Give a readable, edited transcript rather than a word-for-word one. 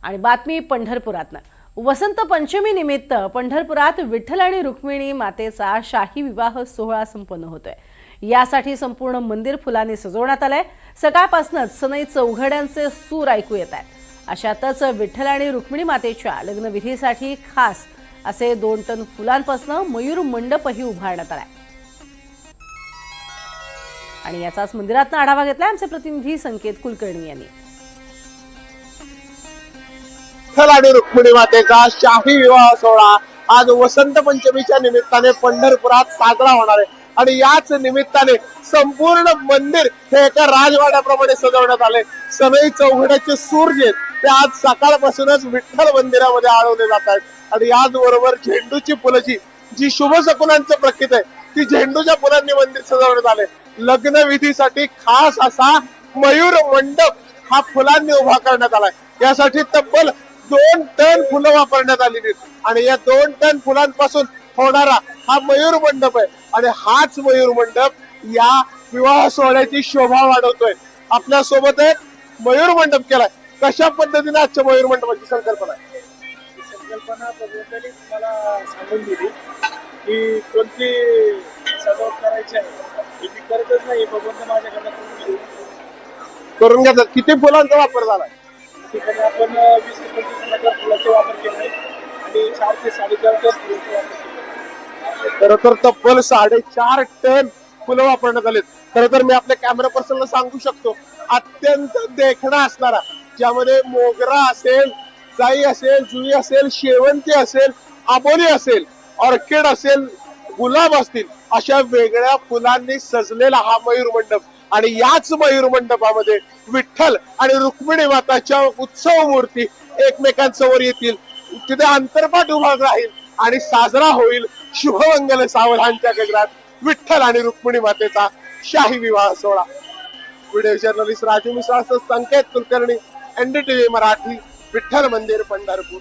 आणि बातमी पंढरपुरातनं। वसंत पंचमी निमित्त पंढरपुरात विठ्ठल आणि रुक्मिणी मातेचा शाही विवाह सोहळा संपन्न होतोय। यासाठी संपूर्ण मंदिर फुलांनी सजवण्यात आलंय। सकाळपासूनच सनई चौघड्यांचे सूर ऐकू येत आहेत। अशातच विठ्ठल आणि रुक्मिणी मातेच्या लग्नविधीसाठी खास असे 2 टन फुलांपासून मयूर मंडपही उभारण्यात आलाय। आणि याचाच मंदिरातून आढावा घेतलाय आमचे प्रतिनिधी संकेत कुलकर्णी यांनी। विठ्ठल आणि रुक्मिणी मातेचा शाही विवाह सोहळा आज वसंत पंचमीच्या निमित्ताने पंढरपुरात साजरा होणार आहे आणि याच निमित्ताने संपूर्ण मंदिर हे एका राजवाड्याप्रमाणे सजवण्यात आले। सनई चौघड्याचे सूर जे ते आज सकाळपासूनच विठ्ठल मंदिरामध्ये आळवले जात आहेत आणि याच बरोबर झेंडूची फुलाची जी शुभ शकुनांचं प्रतीक आहे ती झेंडूच्या फुलांनी मंदिर सजवण्यात आले। लग्न विधीसाठी खास असा मयूर मंडप हा फुलांनी उभा करण्यात आलाय। यासाठी तब्बल 2 टन फुलं वापरण्यात आलेली आणि या 2 टन फुलांपासून होणारा हा मयूर मंडप आहे आणि हाच मयूर मंडप या विवाह सोहळ्याची शोभा वाढवतोय। आपल्या सोबत एक मयूर मंडप केलाय। कशा पद्धतीने आजच्या मयूर मंडपाची संकल्पना आहे? संकल्पना बघून मला सांगून दिली की कोणती सजावट करायची आहे, मी करतच नाही, बघून माझ्याकडे करून घेतात। किती फुलांचा वापर झालाय? ठिकाणी आपण 20 ते 25 नगर फुलाचा वापर केला आहे आणि 4 ते 4.5 टन फुलाचा वापर केला। खरं तर तब्बल 4.5 टन फुलं वापरण्यात आलेत। खरं तर मी आपल्या कॅमेरा पर्सनला सांगू शकतो अत्यंत देखणा असणारा, ज्यामध्ये मोगरा असेल, जाई असेल, जुई असेल, शेवंती असेल, आबोली असेल, ऑर्किड असेल, गुलाब असतील, अशा वेगळ्या फुलांनी सजलेला हा मयूर मंडप आणि याच मयूर मंडपामध्ये विठ्ठल आणि रुक्मिणी माताच्या उत्सव मूर्ती एकमेकांसमोर येतील। तिथे अंतरपाठ उभा राहील आणि साजरा होईल शुभमंगल सावधानच्या गजरात विठ्ठल आणि रुक्मिणी मातेचा शाही विवाह सोहळा। व्हिडिओ जर्नलिस्ट राजू मिश्रा, संकेत कुलकर्णी, NDTV मराठी, विठ्ठल मंदिर पंढरपूर।